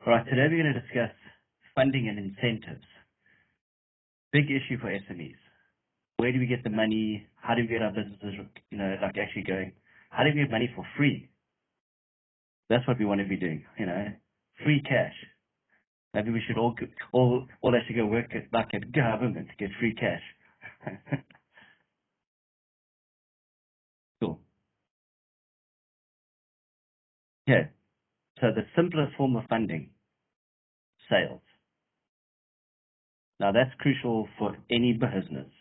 All right, today we're going to discuss funding and incentives. Big issue for SMEs. Where do we get the money? How do we get our businesses, actually going? How do we get money for free? That's what we want to be doing, free cash. Maybe we should all actually go work at government to get free cash. Cool. Okay. So the simplest form of funding, sales. Now that's crucial for any business.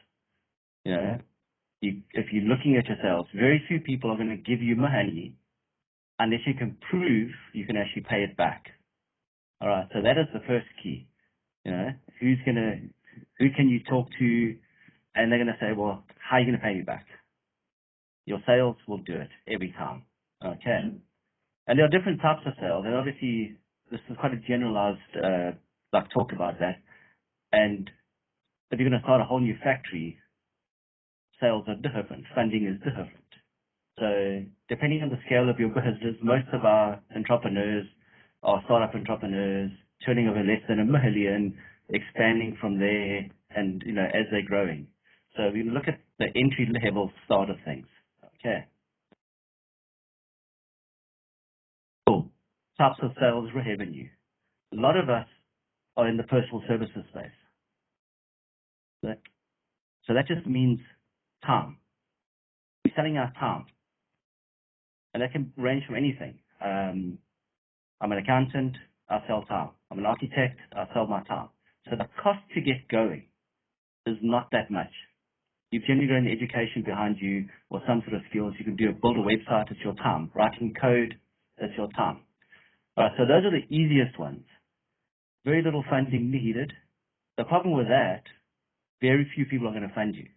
If you're looking at your sales, very few people are going to give you money unless you can prove you can actually pay it back. All right. So that is the first key. Who can you talk to? And they're going to say, well, how are you going to pay me back? Your sales will do it every time. Okay. And there are different types of sales. And obviously, this is quite a generalized, talk about that. And if you're going to start a whole new factory, sales are different. Funding is different. So depending on the scale of your business, most of our entrepreneurs are startup entrepreneurs, turning over less than $1 million, expanding from there, and as they're growing. So we look at the entry level start of things. Okay. Cool. Types of sales revenue. A lot of us are in the personal services space. So that just means time. We're selling our time. And that can range from anything. I'm an accountant, I sell time. I'm an architect, I sell my time. So the cost to get going is not that much. You've generally got an education behind you or some sort of skills. You can build a website, it's your time. Writing code, that's your time. All right, so those are the easiest ones. Very little funding needed. The problem with that, very few people are going to fund you.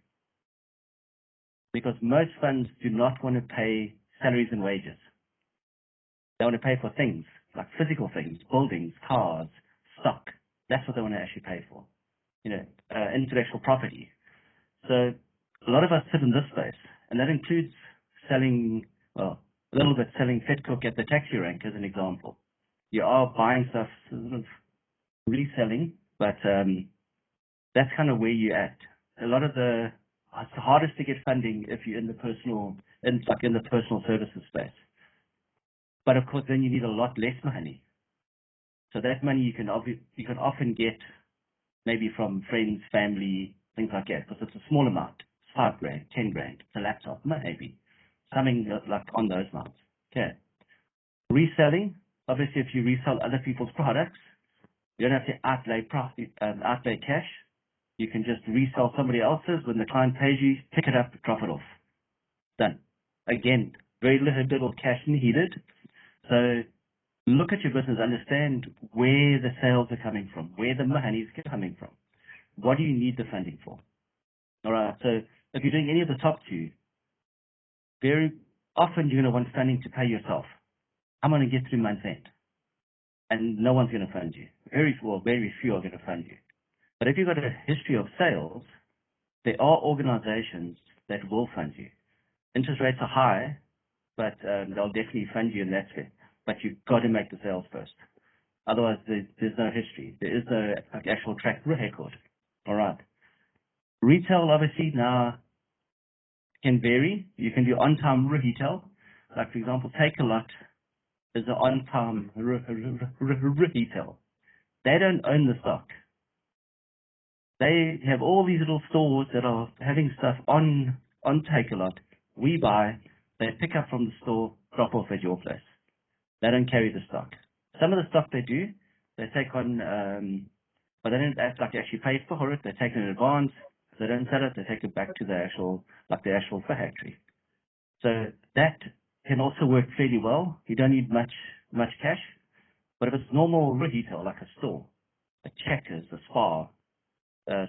Because most funds do not want to pay salaries and wages. They want to pay for things, like physical things, buildings, cars, stock. That's what they want to actually pay for. Intellectual property. So a lot of us sit in this space, and that includes selling, a little bit selling Fed Cook at the taxi rank as an example. You are buying stuff, sort of reselling, but that's kind of where you're at. It's the hardest to get funding if you're in the personal services space. But of course, then you need a lot less money. So that money you can often get maybe from friends, family, things like that, because it's a small amount. It's $5,000, $10,000. It's a laptop, maybe something like on those amounts. Okay. Reselling. Obviously, if you resell other people's products, you don't have to outlay cash. You can just resell somebody else's. When the client pays you, pick it up, drop it off. Done. Again, very little cash needed. So look at your business, understand where the sales are coming from, where the money is coming from. What do you need the funding for? All right. So if you're doing any of the top two, very often you're going to want funding to pay yourself. I'm going to get through month end. And no one's going to fund you. Very few are going to fund you. But if you've got a history of sales, there are organizations that will fund you. Interest rates are high, but they'll definitely fund you in that way. But you've got to make the sales first. Otherwise, there's no history. There is no actual track record. All right. Retail, obviously, now can vary. You can do on-time retail. Like, for example, Take-A-Lot is an on-time retail. They don't own the stock. They have all these little stores that are having stuff on Take-A-Lot. We buy, they pick up from the store, drop off at your place. They don't carry the stock. Some of the stock they do, they take on, but they don't actually pay for it. They take it in advance. If they don't sell it, they take it back to the actual factory. So that can also work fairly well. You don't need much cash. But if it's normal retail, like a store, a Checkers, a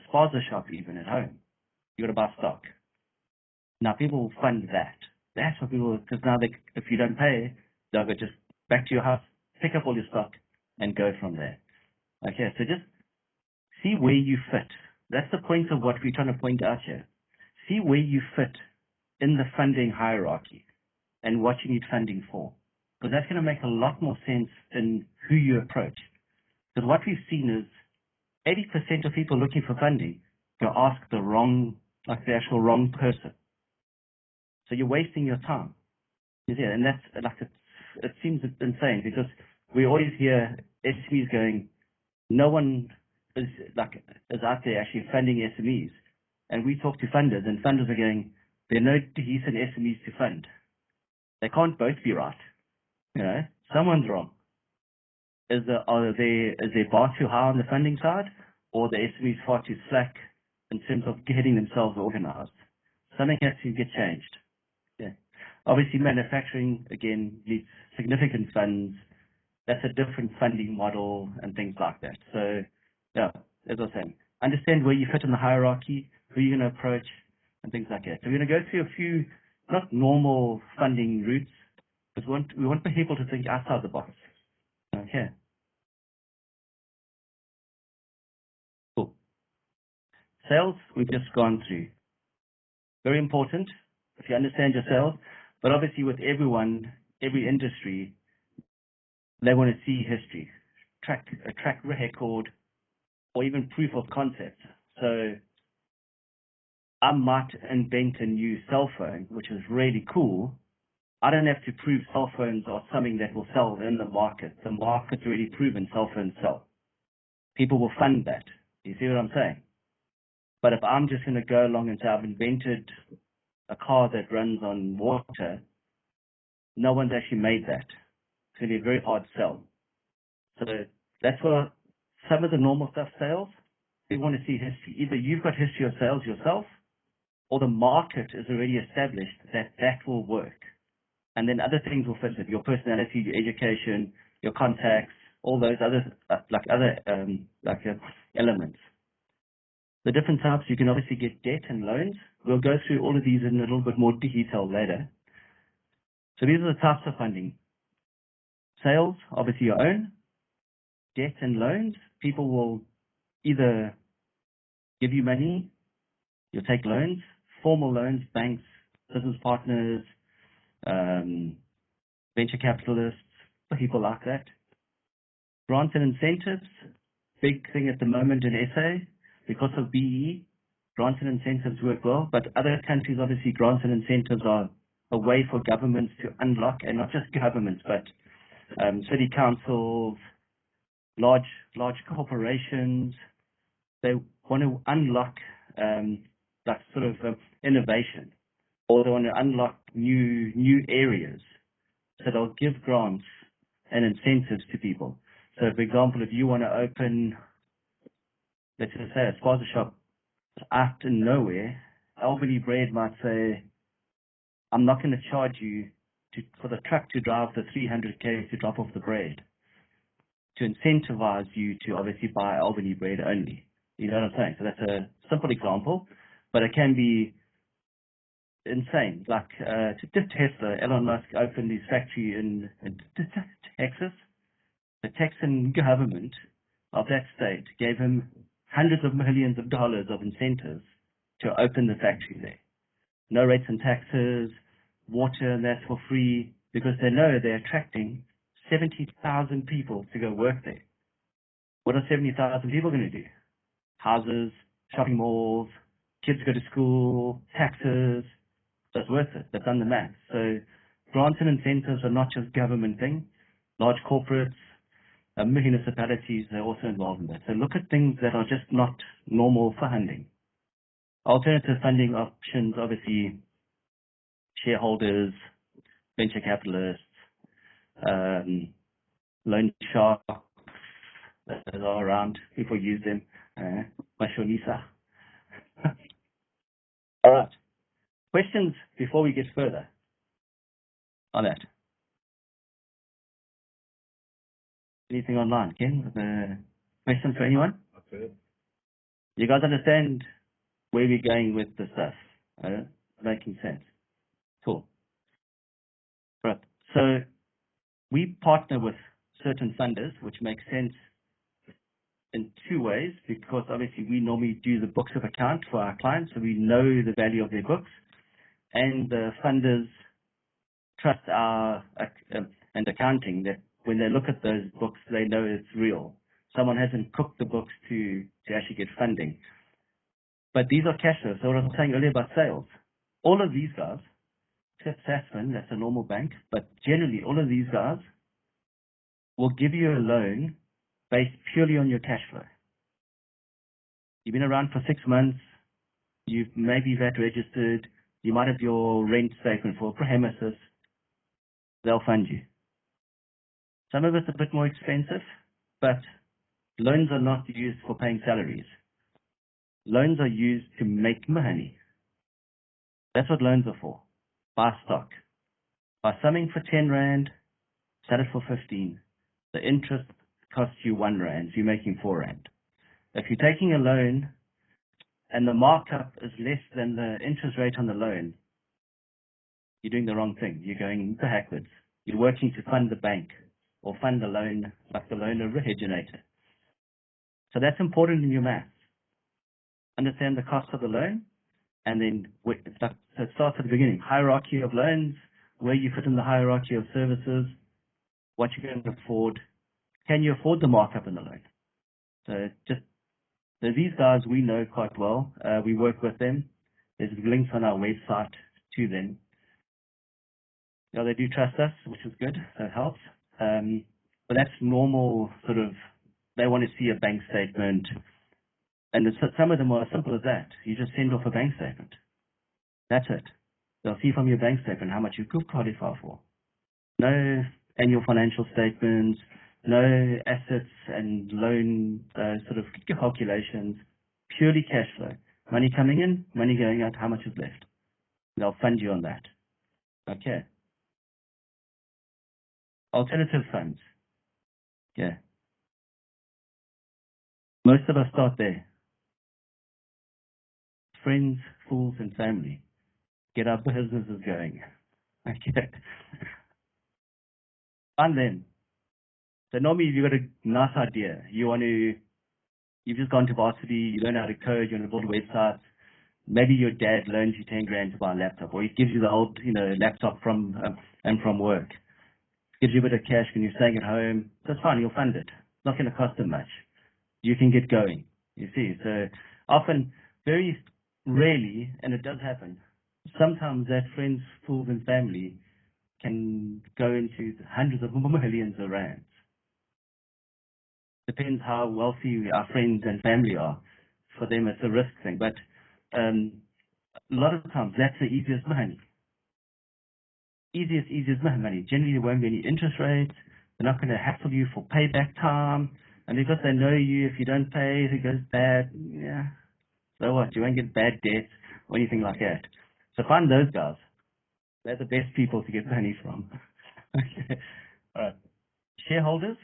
Spa's a shop even at home, you got to buy stock. Now people will fund that. That's what people, because now if you don't pay, they'll go just back to your house, pick up all your stock, and go from there. Okay, so just see where you fit. That's the point of what we're trying to point out here. See where you fit in the funding hierarchy and what you need funding for. Because that's going to make a lot more sense in who you approach. Because what we've seen is 80% of people looking for funding go ask the wrong, like the actual wrong person. So you're wasting your time. You see, and that's like it seems insane because we always hear SMEs going, no one is out there actually funding SMEs. And we talk to funders, and funders are going, there are no decent SMEs to fund. They can't both be right. You know, someone's wrong. Is their bar too high on the funding side, or the SMEs far too slack in terms of getting themselves organized? Something has to get changed. Yeah. Obviously, manufacturing, again, needs significant funds. That's a different funding model and things like that. So, yeah, as I was saying, understand where you fit in the hierarchy, who you're going to approach, and things like that. So we're going to go through a few, not normal funding routes, but we want people to think outside the box. Okay. Cool. Sales, we've just gone through. Very important if you understand your sales, but obviously with everyone, every industry, they want to see history, a track record, or even proof of concept. So I might invent a new cell phone, which is really cool. I don't have to prove cell phones are something that will sell in the market. The market's already proven cell phones sell. People will fund that. You see what I'm saying? But if I'm just going to go along and say I've invented a car that runs on water, no one's actually made that. It's going to be a very hard sell. So that's what some of the normal stuff sales. We want to see history. Either you've got history of sales yourself, or the market is already established that will work. And then other things will fit it. Your personality, your education, your contacts, all those other elements. The different types, you can obviously get debt and loans. We'll go through all of these in a little bit more detail later. So these are the types of funding. Sales, obviously your own. Debt and loans, people will either give you money, you'll take loans, formal loans, banks, business partners, venture capitalists, people like that. Grants and incentives, big thing at the moment in SA, because of BE, grants and incentives work well, but other countries, obviously, grants and incentives are a way for governments to unlock, and not just governments, but city councils, large corporations. They want to unlock innovation, or they want to unlock new areas. So they'll give grants and incentives to people. So, for example, if you want to open, let's just say, a spaza shop out in nowhere, Albany Bread might say, I'm not going to charge you for the truck to drive the 300K to drop off the bread, to incentivize you to obviously buy Albany Bread only. You know what I'm saying? So that's a simple example, but it can be insane. Like Tesla, Elon Musk opened his factory in Texas. The Texan government of that state gave him hundreds of millions of dollars of incentives to open the factory there. No rates and taxes, water, and that's for free, because they know they're attracting 70,000 people to go work there. What are 70,000 people going to do? Houses, shopping malls, kids go to school, taxes. That's worth it. They've done the math. So grants and incentives are not just government thing. Large corporates, municipalities, they're also involved in that. So look at things that are just not normal funding. Alternative funding options, obviously, shareholders, venture capitalists, loan sharks that are around. People use them. Mashonisa. All right. Questions before we get further on that? Anything online, Ken? Questions for anyone? Okay. You guys understand where we're going with the stuff? Making sense. Cool. Right. So we partner with certain funders, which makes sense in two ways, because obviously we normally do the books of account for our clients, so we know the value of their books, and the funders trust our and accounting, that when they look at those books, they know it's real. Someone hasn't cooked the books to actually get funding. But these are cash flows. So what I was saying earlier about sales, all of these guys, except Sasfin, that's a normal bank, but generally all of these guys will give you a loan based purely on your cash flow. You've been around for 6 months, you've maybe VAT registered, you might have your rent statement for a premises, they'll fund you. Some of it's a bit more expensive, but loans are not used for paying salaries. Loans are used to make money. That's what loans are for. Buy stock. Buy something for 10 Rand, sell it for 15. The interest costs you 1 Rand, so you're making 4 Rand. If you're taking a loan and the markup is less than the interest rate on the loan, you're doing the wrong thing. You're going backwards. You're working to fund the bank or fund the loan like the loan originator. So that's important in your maths. Understand the cost of the loan, and then so it starts at the beginning. Hierarchy of loans, where you fit in the hierarchy of services, what you can afford. Can you afford the markup in the loan? So these guys we know quite well. We work with them. There's links on our website to them. You know, they do trust us, which is good. So it helps. But that's normal sort of, they want to see a bank statement. And some of them are as simple as that. You just send off a bank statement. That's it. They'll see from your bank statement how much you could qualify for. No annual financial statements, no assets and loan sort of calculations, purely cash flow. Money coming in, money going out, how much is left. They'll fund you on that. Okay. Alternative funds. Yeah. Most of us start there. Friends, fools, and family. Get our businesses going. Okay. And then, so normally if you've got a nice idea, you've just gone to varsity, you learn how to code, you want to build websites. Maybe your dad loans you 10 grand to buy a laptop, or he gives you the old, laptop from work. Gives you a bit of cash when you're staying at home. That's fine, you'll fund it. It's not going to cost them much. You can get going, you see. So often, very rarely, and it does happen, sometimes that friends, fools, and family can go into hundreds of millions of rands. Depends how wealthy our friends and family are. For them, it's a risk thing. But a lot of times, that's the easiest money. Easiest money. Generally, there won't be any interest rates. They're not going to hassle you for payback time. And because they know you, if you don't pay, if it goes bad, yeah. So what? You won't get bad debts or anything like that. So find those guys. They're the best people to get money from. Okay. All right. Shareholders,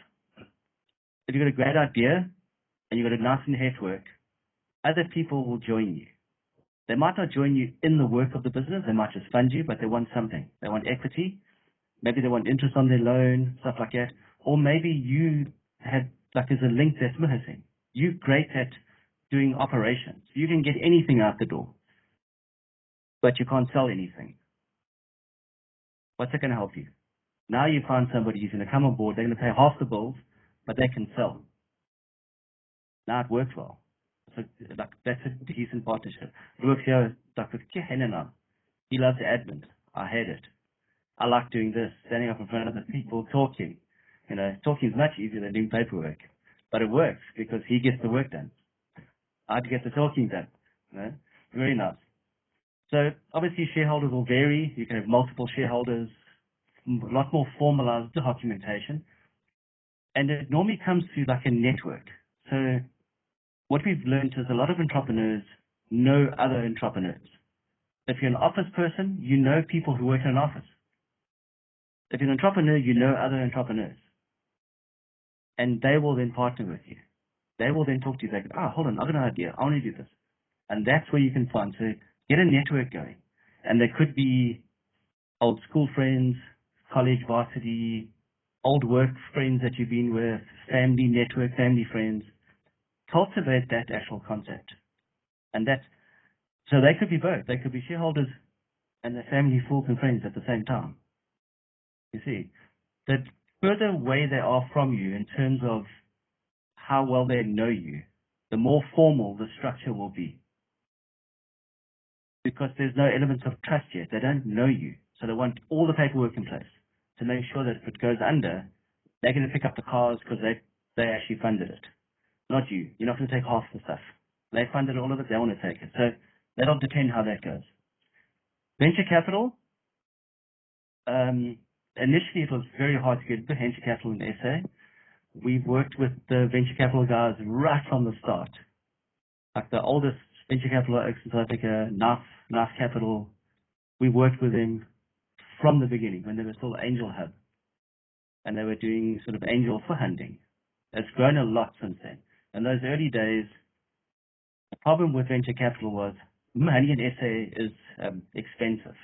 if you've got a great idea and you've got a nice network, other people will join you. They might not join you in the work of the business. They might just fund you, but they want something. They want equity. Maybe they want interest on their loan, stuff like that. Or maybe you had, like there's a link that's missing. You're great at doing operations. You can get anything out the door, but you can't sell anything. What's it going to help you? Now you find somebody who's going to come on board. They're going to pay half the bills, but they can sell. Now it works well. So like, that's a decent partnership. It works here like with Kehenana. He loves admin. I hate it. I like doing this, standing up in front of the people, talking. Talking is much easier than doing paperwork. But it works because he gets the work done. I get the talking done. Very nice. So obviously shareholders will vary. You can have multiple shareholders, a lot more formalized documentation. And it normally comes through like a network. So what we've learned is a lot of entrepreneurs know other entrepreneurs. If you're an office person, you know people who work in an office. If you're an entrepreneur, you know other entrepreneurs. And they will then partner with you. They will then talk to you. They go, hold on, I've got an idea. I want to do this. And that's where you can find. So get a network going. And there could be old school friends, college varsity, old work friends that you've been with, family network, family friends. Cultivate that actual concept. And so they could be both. They could be shareholders and their family, fools, and friends at the same time. You see, the further away they are from you in terms of how well they know you, the more formal the structure will be. Because there's no element of trust yet. They don't know you. So they want all the paperwork in place to make sure that if it goes under, they're going to pick up the cars because they actually funded it. Not you. You're not going to take half the stuff. They funded all of it. They want to take it. So that'll depend how that goes. Venture capital. Initially, it was very hard to get venture capital in SA. We've worked with the venture capital guys right from the start. Like the oldest venture capital in South Africa, NAF Capital, we worked with them from the beginning when they were still Angel Hub. And they were doing sort of angel funding. It's grown a lot since then. In those early days, the problem with venture capital was money in SA is expensive.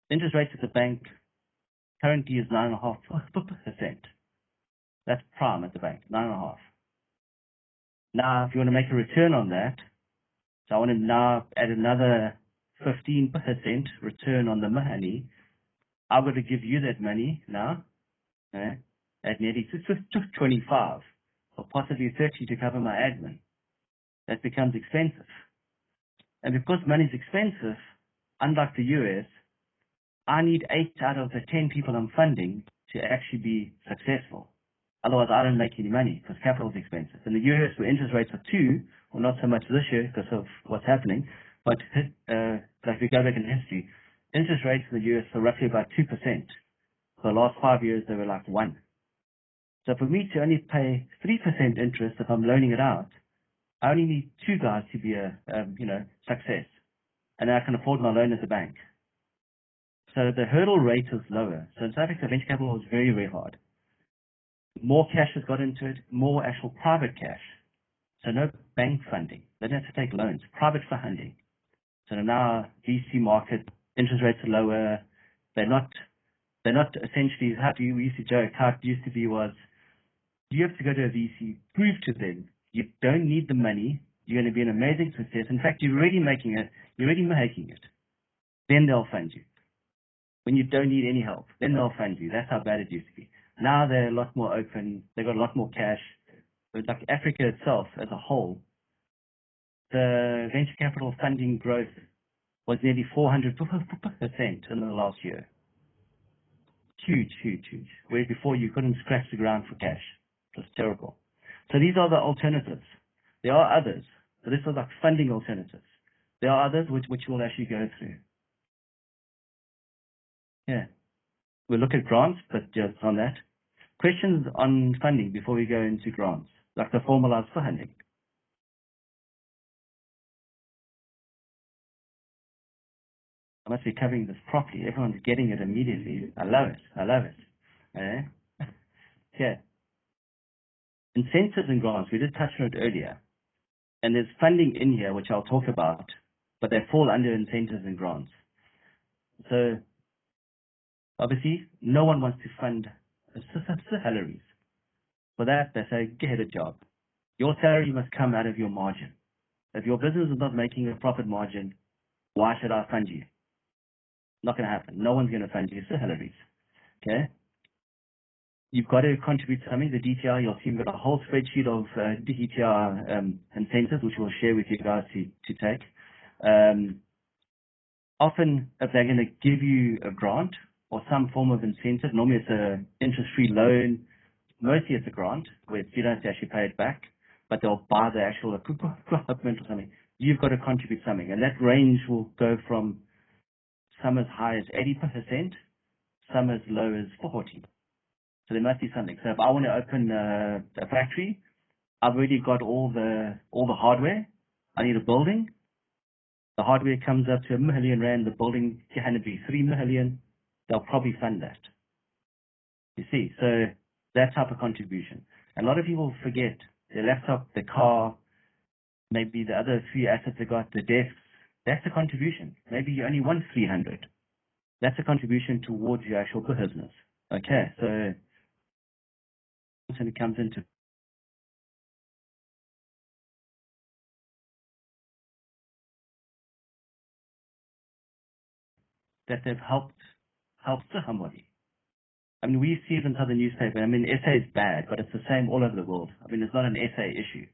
Interest rates at the bank currently is 9.5%. That's prime at the bank, 9.5%. Now, if you want to make a return on that, so I want to now add another 15% return on the money, I've got to give you that money now, at nearly 25 or possibly 30 to cover my admin. That becomes expensive. And because money is expensive, unlike the US, I need 8 out of the 10 people I'm funding to actually be successful. Otherwise, I don't make any money because capital is expensive. In the US, where interest rates are 2, well, not so much this year because of what's happening, but like we go back in history, interest rates in the US are roughly about 2%. For the last 5 years, they were like 1. So for me to only pay 3% interest if I'm loaning it out, I only need 2 guys to be a success, and then I can afford my loan at the bank. So the hurdle rate is lower. So in South Africa, venture capital is very, very hard. More cash has got into it, more actual private cash. So no bank funding. They don't have to take loans. Private funding. So now VC market interest rates are lower. They're not essentially how we used to joke. How it used to be was you have to go to a VC, prove to them you don't need the money. You're going to be an amazing success. In fact, you're already making it. Then they'll fund you. When you don't need any help, then they'll fund you. That's how bad it used to be. Now they're a lot more open. They've got a lot more cash. But like Africa itself as a whole, the venture capital funding growth was nearly 400% in the last year. Huge. Where before you couldn't scratch the ground for cash. It was terrible. So these are the alternatives. There are others. So this is like funding alternatives. There are others which we'll actually go through. Yeah. We'll look at grants, but just on that. Questions on funding before we go into grants, like the formalized funding. I must be covering this properly. Everyone's getting it immediately. I love it. Yeah. Incentives and grants, we did touch on it earlier. And there's funding in here, which I'll talk about, but they fall under incentives and grants. So, obviously, no one wants to fund salaries. For that, they say, get a job. Your salary must come out of your margin. If your business is not making a profit margin, why should I fund you? Not going to happen. No one's going to fund you salaries. Okay? You've got to contribute something. The DTR, you'll see we've got a whole spreadsheet of DTR incentives, which we'll share with you guys to take. Often, if they're going to give you a grant or some form of incentive, normally it's an interest-free loan. Mostly it's a grant, where you don't have to actually pay it back, but they'll buy the actual equipment or something. You've got to contribute something. And that range will go from some as high as 80%, some as low as 40%. So there must be something. So if I want to open a factory, I've already got all the hardware. I need a building. The hardware comes up to R1 million. The building can be 3 million. They'll probably fund that. You see, so that type of contribution. And a lot of people forget their laptop, their car, maybe the other 3 assets they got, the desks. That's a contribution. Maybe you only want 300. That's a contribution towards your actual business. Okay, so when it comes into that they've helped somebody. I mean, we see it inside the newspaper. I mean, SA is bad, but it's the same all over the world. I mean, it's not an SA issue.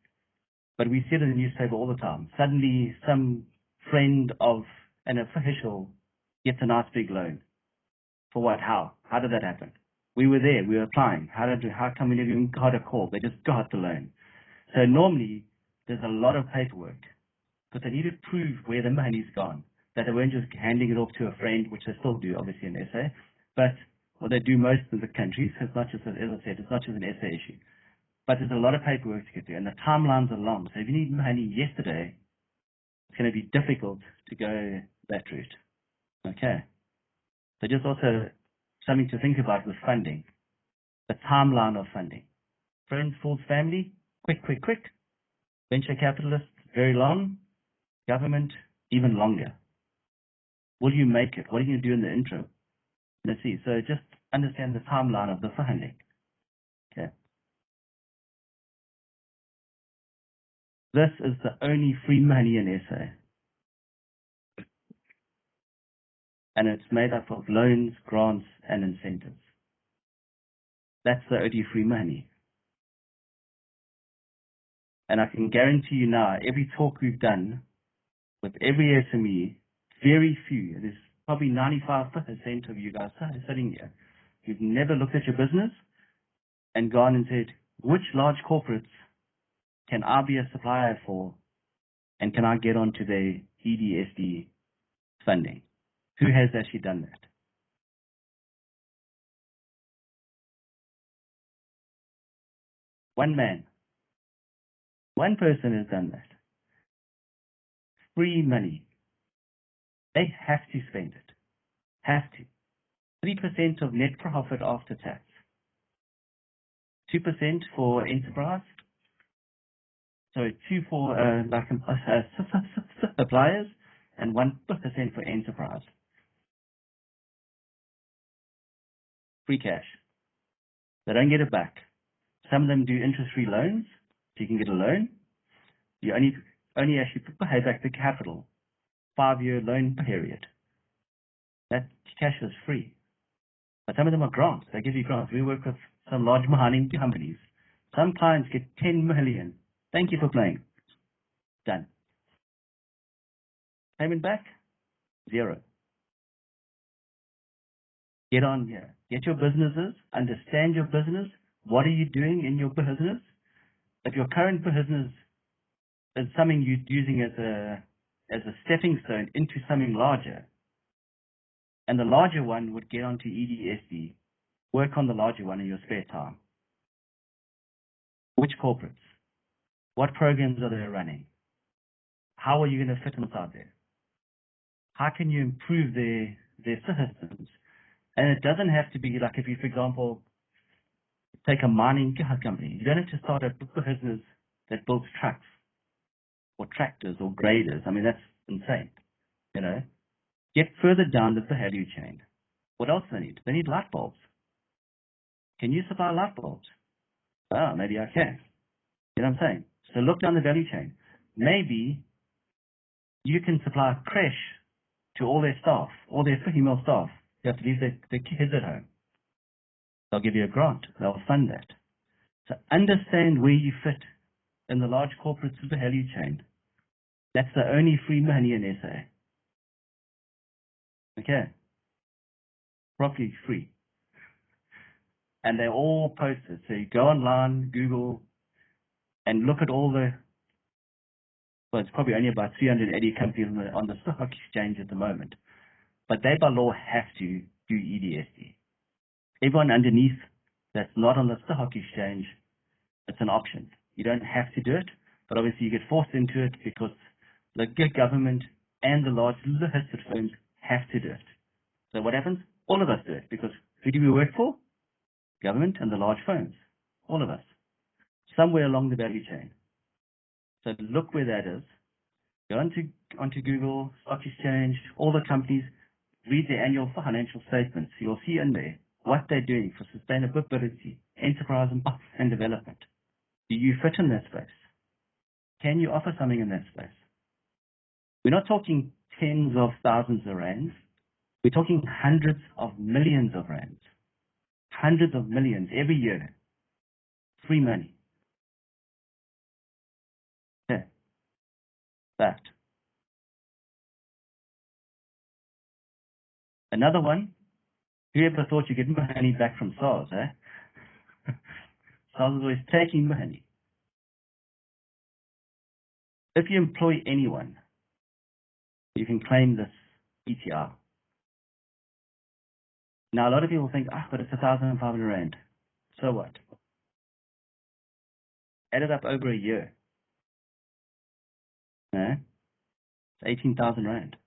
But we see it in the newspaper all the time. Suddenly, some friend of an official gets a nice big loan. For what? How? How did that happen? We were there. We were applying. How come we never even got a call? They just got the loan. So normally, there's a lot of paperwork because they need to prove where the money's gone. That they weren't just handing it off to a friend, which they still do, obviously, in SA. But what they do most of the countries, it's not just, as I said, it's not just an SA issue. But there's a lot of paperwork to get through, and the timelines are long. So if you need money yesterday, it's going to be difficult to go that route. Okay. So just also something to think about with funding, the timeline of funding. Friends, fools, family, quick, quick, quick. Venture capitalists, very long. Government, even longer. Will you make it? What are you going to do in the interim? Let's see. So just understand the timeline of the funding. Okay. This is the only free money in SA. And it's made up of loans, grants, and incentives. That's the only free money. And I can guarantee you now, every talk we've done with every SME, very few, there's probably 95% of you guys sitting here, you've never looked at your business and gone and said, which large corporates can I be a supplier for, and can I get onto their EDSD funding? Who has actually done that? One man. One person has done that. Free money. They have to spend it. Have to. 3% of net profit after tax. 2% for enterprise. So 2 for suppliers and 1% for enterprise. Free cash. They don't get it back. Some of them do interest-free loans, so you can get a loan. You only actually pay back the capital. 5-year loan period. That cash is free. But some of them are grants. They give you grants. We work with some large mining companies. Some clients get 10 million. Thank you for playing. Done. Payment back? 0. Get on here. Get your businesses. Understand your business. What are you doing in your business? If your current business is something you're using as a stepping stone into something larger, and the larger one would get onto EDSD, work on the larger one in your spare time. Which corporates? What programs are they running? How are you going to fit inside there? How can you improve their systems? And it doesn't have to be like if you, for example, take a mining company. You don't have to start a business that builds trucks or tractors or graders. I mean, that's insane. You know, get further down the value chain. What else do they need? They need light bulbs. Can you supply light bulbs? Oh, maybe I can. You know what I'm saying? So look down the value chain. Maybe you can supply a creche to all their staff, all their female staff. You have to leave their kids at home. They'll give you a grant. They'll fund that. So understand where you fit in the large corporate value chain. That's the only free money in SA. Okay? Properly free. And they're all posted. So you go online, Google, and look at all the, well, it's probably only about 380 companies on the stock exchange at the moment. But they by law have to do EDSD. Everyone underneath that's not on the stock exchange, it's an option. You don't have to do it, but obviously you get forced into it because the government and the large listed firms have to do it. So what happens? All of us do it because who do we work for? Government and the large firms. All of us. Somewhere along the value chain. So look where that is. Go onto Google, Stock Exchange, all the companies, read their annual financial statements. You'll see in there what they're doing for sustainability, enterprise and development. Do you fit in that space? Can you offer something in that space? We're not talking tens of thousands of rands. We're talking hundreds of millions of rands. hundreds of millions every year. Free money. Yeah, that. Another one, whoever thought you get money back from SARS, eh? SARS is always taking money. If you employ anyone, you can claim this ETR. Now, a lot of people think, but it's 1,500 Rand. So what? Add it up over a year. Eh? It's 18,000 Rand.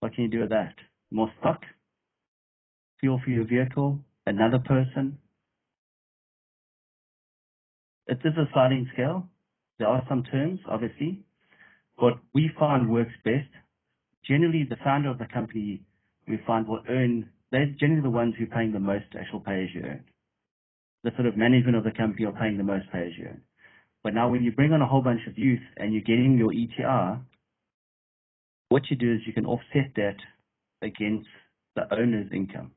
What can you do with that? More stock? Fuel for your vehicle? Another person? It is a sliding scale. There are some terms, obviously. What we find works best, generally the founder of the company, we find will earn, they're generally the ones who are paying the most actual pay as you earn. The sort of management of the company are paying the most pay as you earn. But now when you bring on a whole bunch of youth and you're getting your ETR, what you do is you can offset that against the owner's income.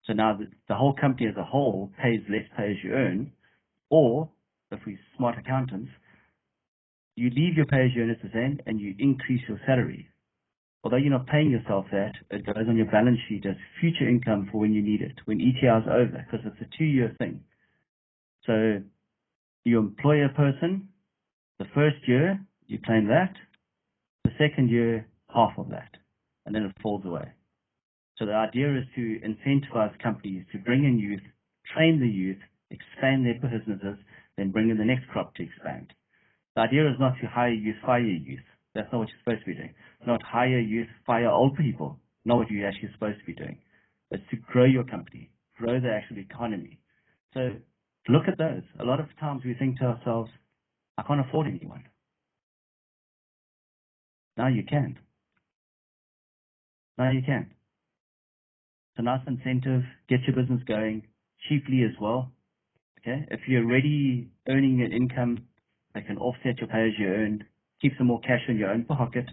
So now the whole company as a whole pays less pay as you earn, or if we're smart accountants, you leave your pay as you earn as the same and you increase your salary. Although you're not paying yourself that, it goes on your balance sheet as future income for when you need it, when ETR is over, because it's a 2-year thing. So you employ a person, the first year you claim that, the second year half of that, and then it falls away. So the idea is to incentivize companies to bring in youth, train the youth, expand their businesses, then bring in the next crop to expand. The idea is not to hire youth, fire youth. That's not what you're supposed to be doing. Not hire youth, fire old people. Not what you're actually supposed to be doing. It's to grow your company, grow the actual economy. So look at those. A lot of times we think to ourselves, I can't afford anyone. Now you can. Now you can. It's a nice incentive. Get your business going cheaply as well. Okay. If you're already earning an income that can offset your pay as you earn, keep some more cash in your own pocket.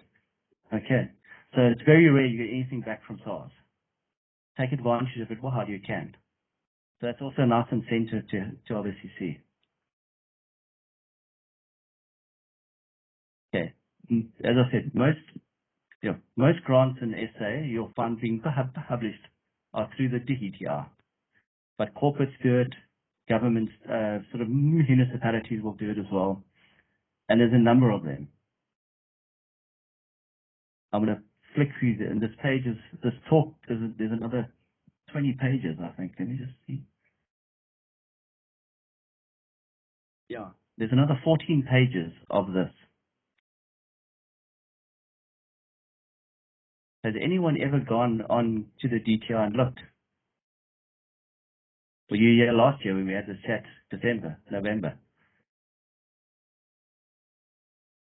Okay. So it's very rare you get anything back from SARS. Take advantage of it while you can. So that's also a nice incentive to obviously see. Okay. As I said, most grants in SA you'll find being published are through the DETR. But corporates do it, governments, sort of municipalities will do it as well. And there's a number of them. I'm going to flick through and this page is, this talk, there's another 20 pages, I think. Let me just see. Yeah. There's another 14 pages of this. Has anyone ever gone on to the DTR and looked? Were you here last year when we had this chat, November?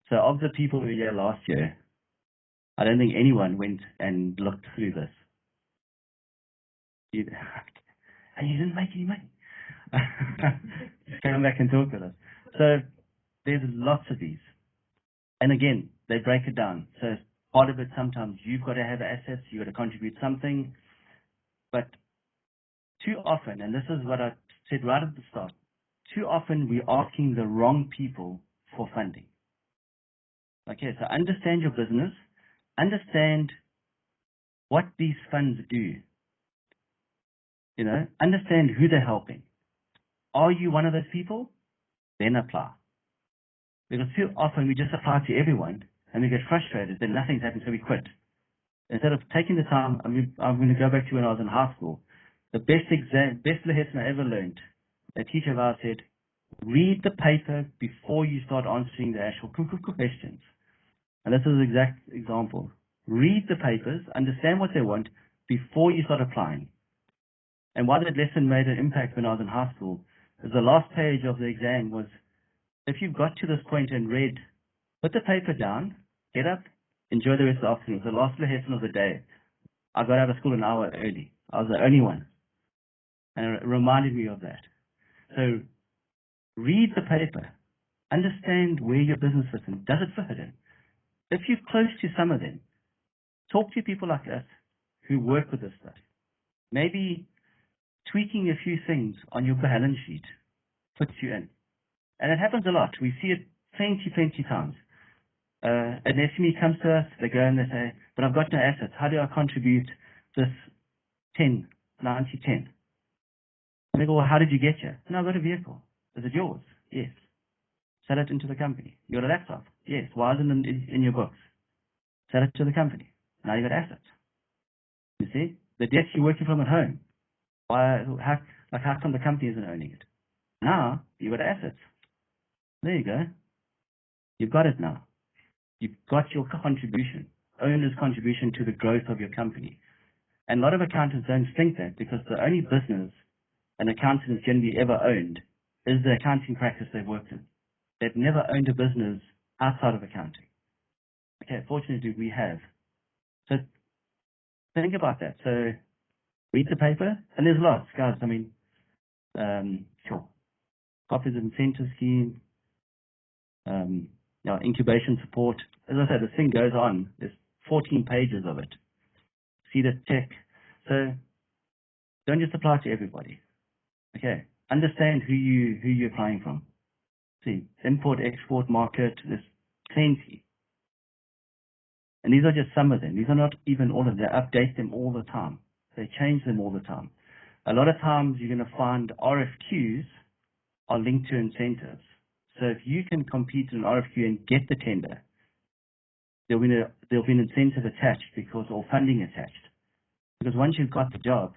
So of the people who were here last year, I don't think anyone went and looked through this. And you didn't make any money. Just come back and talk with us. So there's lots of these. And again, they break it down. So part of it, sometimes you've got to have assets, you've got to contribute something. But too often, and this is what I said right at the start, too often we're asking the wrong people for funding. Okay, so understand your business, understand what these funds do. You know, understand who they're helping. Are you one of those people? Then apply. Because too often we just apply to everyone and we get frustrated, then nothing's happening, so we quit. Instead of taking the time, I'm going to go back to when I was in high school. The best lesson I ever learned, a teacher of ours said, read the paper before you start answering the actual questions. And this is an exact example. Read the papers, understand what they want before you start applying. And why that lesson made an impact when I was in high school is the last page of the exam was, if you've got to this point and read, put the paper down, get up, enjoy the rest of the afternoon. It was the last lesson of the day. I got out of school an hour early. I was the only one. And it reminded me of that. So read the paper. Understand where your business fits in. Does it fit in? If you're close to some of them, talk to people like us who work with this stuff. Maybe tweaking a few things on your balance sheet puts you in. And it happens a lot. We see it plenty times. An SME comes to us, they go and they say, but I've got no assets. How do I contribute this 10, 90, 10? And they go, well, how did you get here? No, I've got a vehicle. Is it yours? Yes. Sell it into the company. You got a laptop? Yes. Why isn't it in your books? Sell it to the company. Now you got assets. You see? The debt you're working from at home. How come the company isn't owning it? Now you got assets. There you go. You've got it now. You've got your contribution, owner's contribution to the growth of your company. And a lot of accountants don't think that, because the only business an accountant has generally ever owned is the accounting practice they've worked in. They've never owned a business outside of accounting. Okay, fortunately we have. So think about that. So read the paper, and there's lots, guys. I mean, sure. Copies of incentive scheme, incubation support. As I said, this thing goes on. There's 14 pages of it. See the tech. So don't just apply to everybody. Okay. Understand who you're applying from. See, import, export market, there's plenty. And these are just some of them. These are not even all of them. They update them all the time. They change them all the time. A lot of times you're going to find RFQs are linked to incentives. So if you can compete in an RFQ and get the tender, there'll be an incentive attached or funding attached. Because once you've got the job,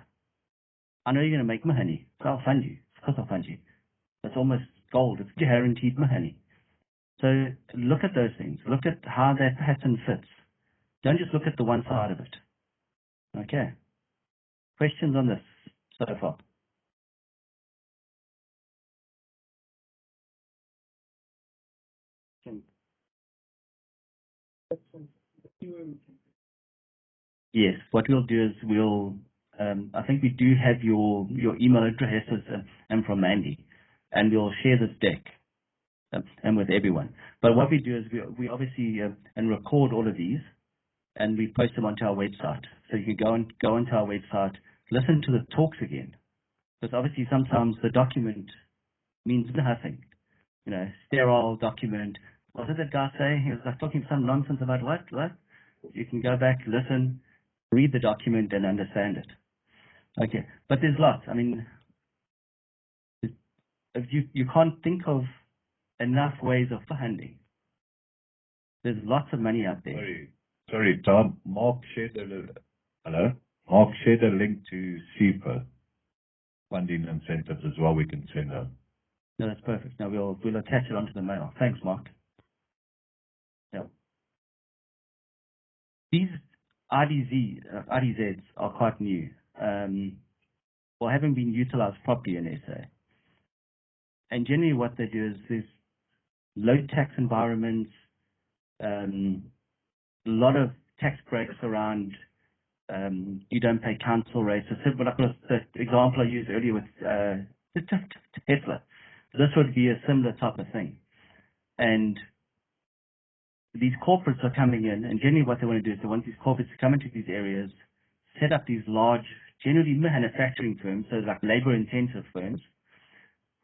I know you're going to make money, so I'll fund you. Of course I'll fund you. That's almost gold. It's guaranteed money. So look at those things. Look at how that pattern fits. Don't just look at the one side of it. Okay. Questions on this so far? Yes. What we'll do is I think we do have your email addresses and from Mandy, and we'll share this deck and with everyone. But what we do is we obviously and record all of these, and we post them onto our website. So you can go onto our website, listen to the talks again, because obviously sometimes the document means nothing. You know, sterile document. What did that guy say? He was like talking some nonsense about what? You can go back, listen, read the document, and understand it. Okay, but there's lots. I mean, if you can't think of enough ways of funding. There's lots of money out there. Sorry, Tom. Mark shared Mark shared a link to SEPA funding incentives as well. We can send out. No, that's perfect. Now we'll attach it onto the mail. Thanks, Mark. Yeah. These RDZs are quite new, or haven't been utilized properly in SA. And generally what they do is there's low tax environments, a lot of tax breaks around, you don't pay council rates. So the example I used earlier with Tesla, this would be a similar type of thing. And these corporates are coming in, and generally what they want to do is they want these corporates to come into these areas, set up these large, generally manufacturing firms, so like labor-intensive firms,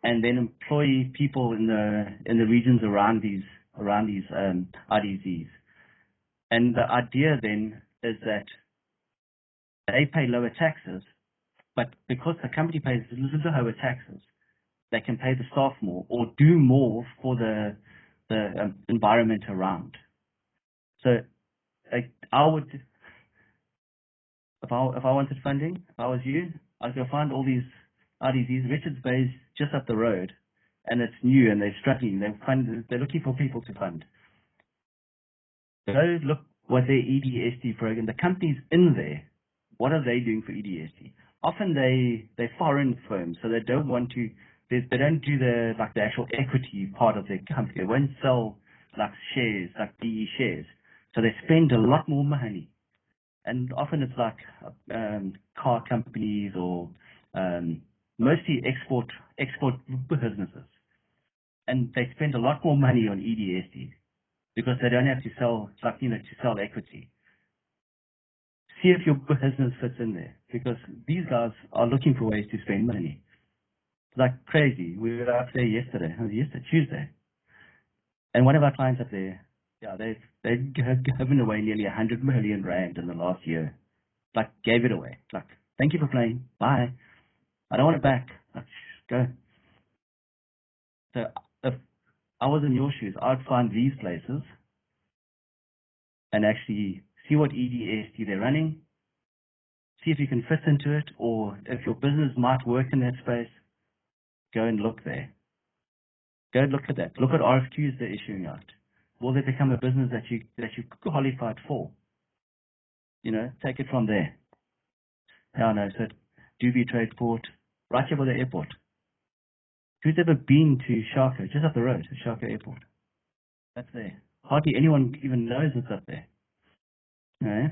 and then employ people in the regions around these RDZs. And the idea then is that they pay lower taxes, but because the company pays lower taxes, they can pay the staff more or do more for the environment around. So I would, if I wanted funding, if I was you, I'd go find all these RDZs. Richards Bay is just up the road, and it's new, and they're struggling. They're looking for people to fund. Go look what their EDSD program, the companies in there, what are they doing for EDSD? Often they're foreign firms, so they don't want to. They don't do the actual equity part of their company. They won't sell like shares, like PE shares. So they spend a lot more money, and often it's like car companies or mostly export businesses, and they spend a lot more money on EDSD because they don't have to sell to sell equity. See if your business fits in there. because these guys are looking for ways to spend money. Like crazy. We were up there yesterday, Tuesday. And one of our clients up there, yeah, they've given away nearly 100 million rand in the last year. Like, gave it away. Like, thank you for playing. Bye. I don't want it back. Like, go. So if I was in your shoes, I'd find these places and actually see what EDSD they're running, see if you can fit into it, or if your business might work in that space, go and look there. Go and look at that. Look at RFQs they're issuing out. Will they become a business that you qualified for? You know, take it from there. Yeah, no, so Doobie Trade Port, right here by the airport. Who's ever been to Sharko, just up the road, Sharko Airport? That's there. Hardly anyone even knows it's up there. No?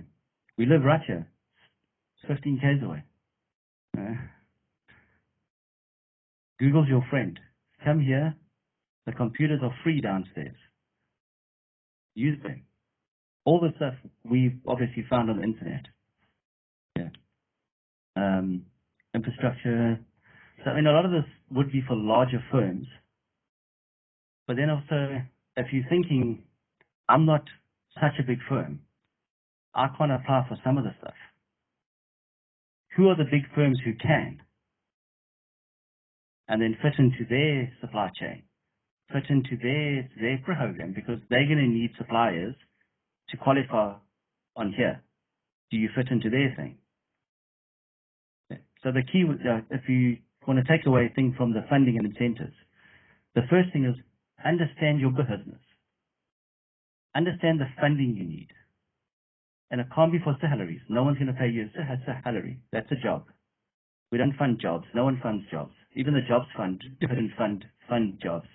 We live right here. It's 15 k's away. No? Google's your friend. Come here. The computers are free downstairs. Use them. All the stuff we've obviously found on the internet. Yeah. Infrastructure. So, I mean, a lot of this would be for larger firms. But then also, if you're thinking, I'm not such a big firm, I can't apply for some of the stuff. Who are the big firms who can? And then fit into their supply chain, fit into their program, because they're going to need suppliers to qualify on here. Do you fit into their thing? Yeah. So the key, if you want to take away a thing from the funding and incentives, the first thing is understand your business. Understand the funding you need. And it can't be for salaries. No one's going to pay you a salary. That's a job. We don't fund jobs. No one funds jobs. Even the jobs fund didn't fund jobs.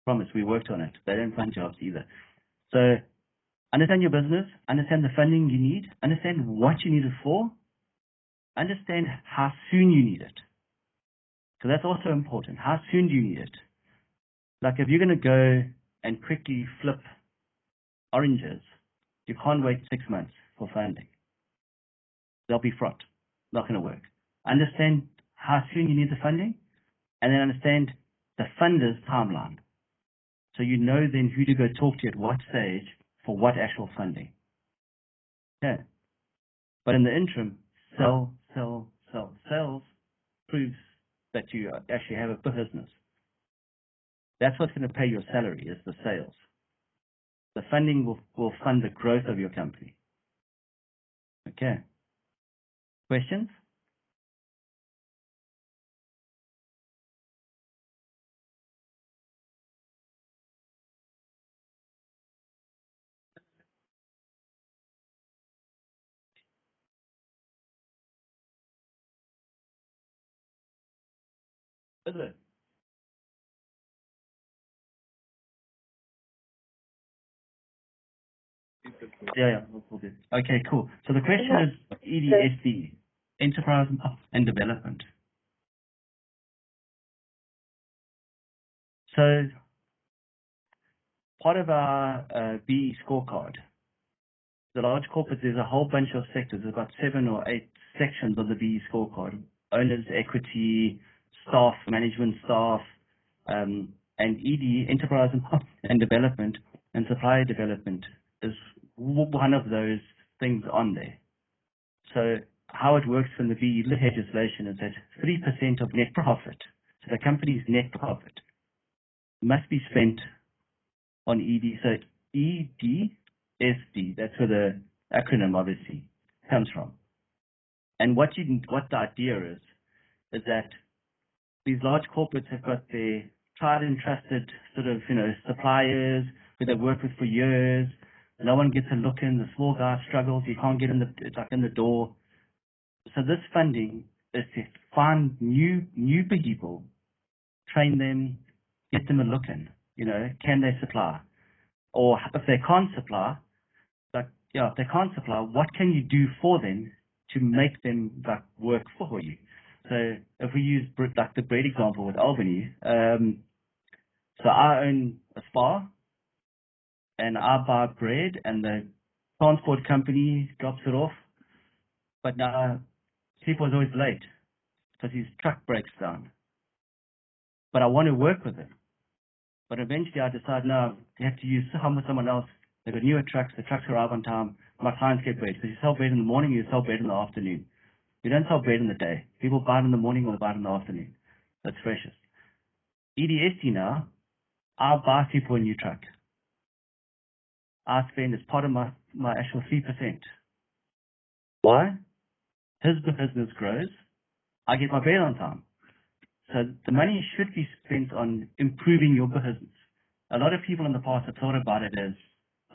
Promise, we worked on it. They don't fund jobs either. So understand your business. Understand the funding you need. Understand what you need it for. Understand how soon you need it. So that's also important. How soon do you need it? Like if you're going to go and quickly flip oranges, you can't wait 6 months for funding. They'll be fraught. Not going to work. Understand how soon you need the funding, and then understand the funder's timeline. So you know then who to go talk to at what stage for what actual funding. Okay. But in the interim, sell. Sales proves that you actually have a business. That's what's going to pay your salary, is the sales. The funding will fund the growth of your company. Okay. Questions? Is it? Yeah, we'll do. Okay, cool. So the question is EDSD, Enterprise and Development. So part of our BE scorecard, the large corporates, there's a whole bunch of sectors. There's about 7 or 8 sections of the BE scorecard. Owners, equity, staff, management staff, and ED, Enterprise and Development, and Supplier Development is one of those things on there. So how it works in the BE legislation is that 3% of net profit, so the company's net profit, must be spent on ED. So EDSD, that's where the acronym obviously comes from. And what the idea is that these large corporates have got their tried and trusted sort of, suppliers who they've worked with for years. No one gets a look in. The small guy struggles. You can't get in the door. So this funding is to find new people, train them, get them a look in. Can they supply? Or if they can't supply, if they can't supply, what can you do for them to make them work for you? So if we use the bread example with Albany, so I own a spa and I buy bread and the transport company drops it off. But now Sipo's always late because his truck breaks down. But I want to work with him. But eventually I decide, no, you have to use someone else. They've got newer trucks, the trucks arrive on time, my clients get bread. Because you sell bread in the morning, you sell bread in the afternoon. You don't sell bread in the day. People buy it in the morning or they buy it in the afternoon. That's freshest. EDST now, I buy people a new truck. I spend as part of my actual 3%. Why? His business grows. I get my bread on time. So the money should be spent on improving your business. A lot of people in the past have thought about it as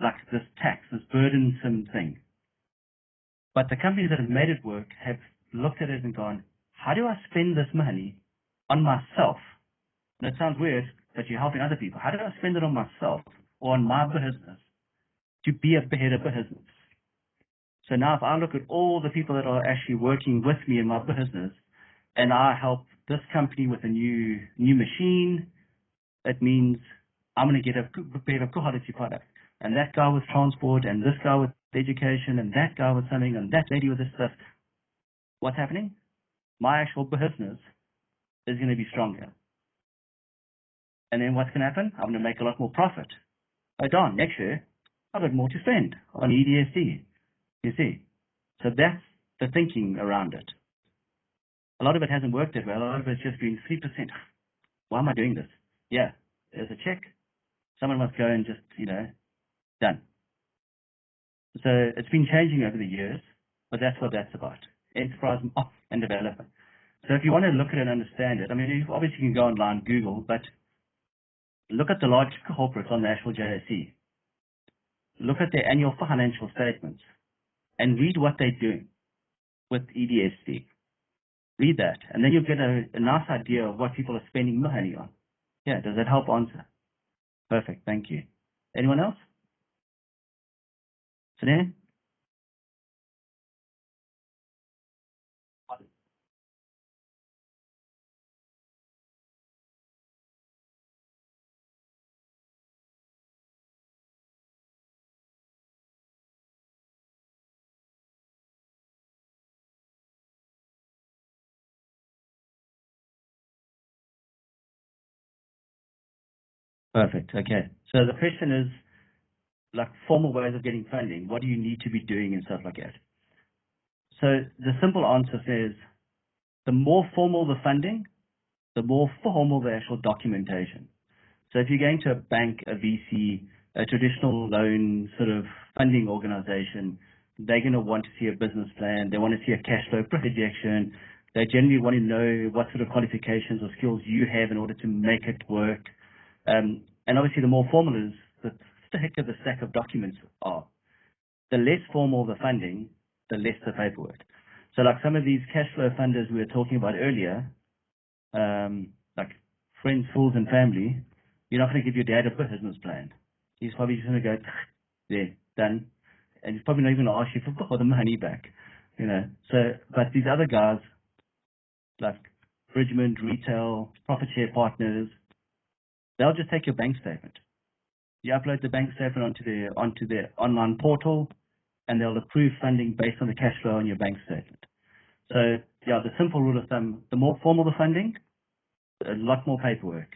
like this tax, this burdensome thing. But the companies that have made it work have looked at it and gone, how do I spend this money on myself? And it sounds weird, but you're helping other people. How do I spend it on myself or on my business to be a better business? So now if I look at all the people that are actually working with me in my business and I help this company with a new machine, it means I'm going to get a better quality product. And that guy with transport and this guy with education and that guy with something and that lady with this stuff. What's happening? My actual business is going to be stronger. And then what's going to happen? I'm going to make a lot more profit. Oh darn, next year, I've got more to spend on EDSD. You see? So that's the thinking around it. A lot of it hasn't worked that well. A lot of it's just been 3%. Why am I doing this? Yeah, there's a check. Someone must go and just, done. So it's been changing over the years, but that's what that's about. Enterprise and development. So if you want to look at it and understand it, I mean, you obviously can go online, Google, but look at the large corporates on the actual JSE. Look at their annual financial statements and read what they're doing with EDSD. Read that, and then you'll get a nice idea of what people are spending money on. Yeah, does that help answer? Perfect, thank you. Anyone else? Today? Perfect, okay. So the question is, like formal ways of getting funding, what do you need to be doing and stuff like that? So the simple answer says, the more formal the funding, the more formal the actual documentation. So if you're going to a bank, a VC, a traditional loan sort of funding organization, they're going to want to see a business plan. They want to see a cash flow projection. They generally want to know what sort of qualifications or skills you have in order to make it work. And obviously the more formal is, the thicker the stack of documents are. The less formal the funding, the less the paperwork. So like some of these cash flow funders we were talking about earlier, like friends, fools, and family, you're not going to give your dad a business plan. He's probably just going to go, there, done. And he's probably not even going to ask you for the money back, So, but these other guys, like Bridgman, Retail, Profit Share Partners, they'll just take your bank statement. You upload the bank statement onto their online portal, and they'll approve funding based on the cash flow on your bank statement. So, yeah, the simple rule of thumb, the more formal the funding, a lot more paperwork.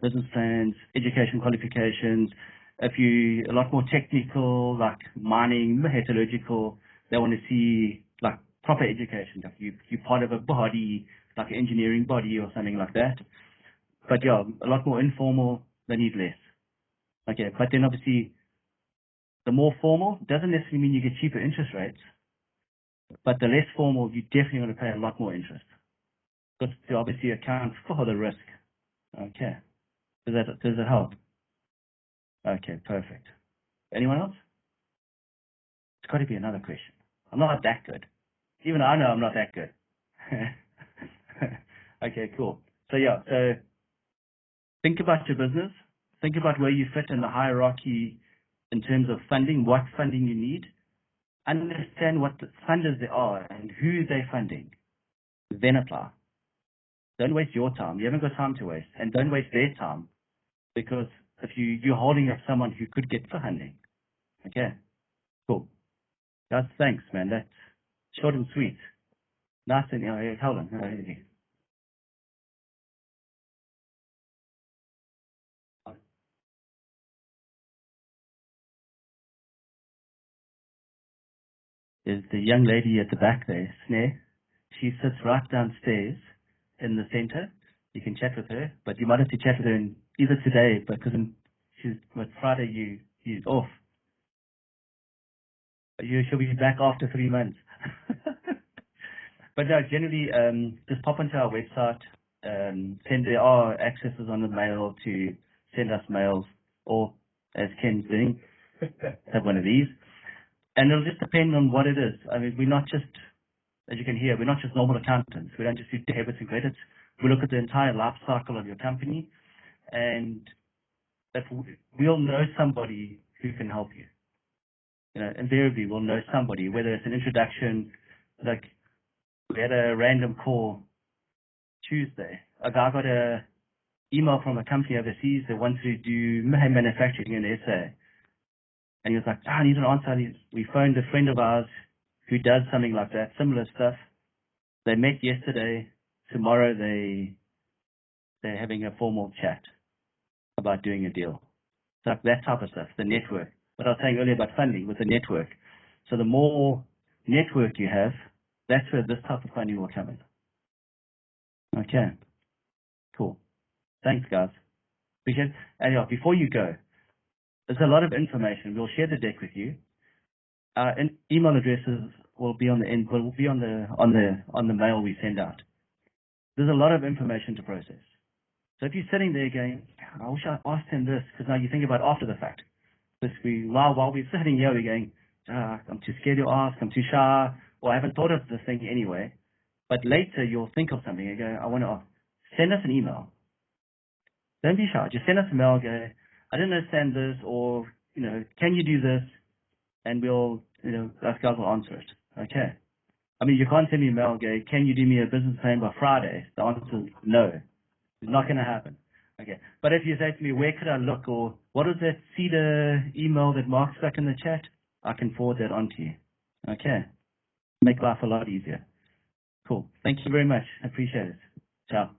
Business plans, education qualifications. If you a lot more technical, like mining, metallurgical, they want to see like proper education. Like you're part of a body, like an engineering body or something like that. But yeah, a lot more informal, they need less. Okay, but then obviously the more formal doesn't necessarily mean you get cheaper interest rates, but the less formal, you definitely want to pay a lot more interest. Because to obviously account for the risk. Okay. Does that help? Okay, perfect. Anyone else? It's got to be another question. I'm not that good. Even I know I'm not that good. Okay, cool. So yeah, so think about your business. Think about where you fit in the hierarchy in terms of funding, what funding you need. Understand what the funders there are and who they're funding. Then apply. Don't waste your time. You haven't got time to waste. And don't waste their time, because if you're holding up someone who could get funding. Okay, cool. Guys, thanks, man. That's short and sweet. Nothing. Hold on. There's the young lady at the back there, Snare. She sits right downstairs in the center. You can chat with her, but you might have to chat with her either today, because Friday you're off. She'll be back after 3 months. But no, generally, just pop onto our website. There are accesses on the mail to send us mails, or as Ken's doing, have one of these. And it'll just depend on what it is. I mean, we're not just, as you can hear, we're not just normal accountants. We don't just do debits and credits. We look at the entire life cycle of your company, and if we'll know somebody who can help you. Invariably we'll know somebody, whether it's an introduction, like we had a random call Tuesday. A guy got a email from a company overseas that wants to do manufacturing in SA. And he was like, I need an answer. We phoned a friend of ours who does something like that, similar stuff. They met yesterday. Tomorrow they're having a formal chat about doing a deal. So that type of stuff, the network. What I was saying earlier about funding with the network. So the more network you have, that's where this type of funding will come in. Okay, cool. Thanks, guys. Appreciate it. And before you go, there's a lot of information. We'll share the deck with you. Email addresses will be on the end. Will be on the mail we send out. There's a lot of information to process. So if you're sitting there going, I wish I asked him this, because now you think about after the fact. While we're sitting here, we're going, I'm too scared to ask, I'm too shy, or I haven't thought of the thing anyway. But later you'll think of something and go, I want to ask. Send us an email. Don't be shy. Just send us an email and go, I didn't understand this, or, can you do this? And we'll, us guys will answer it. Okay. I mean, you can't send me an email and go, can you do me a business plan by Friday? The answer is no. It's not going to happen. Okay. But if you say to me, where could I look, or what was that Cedar email that Mark stuck in the chat? I can forward that on to you. Okay. Make life a lot easier. Cool. Thank you very much. I appreciate it. Ciao.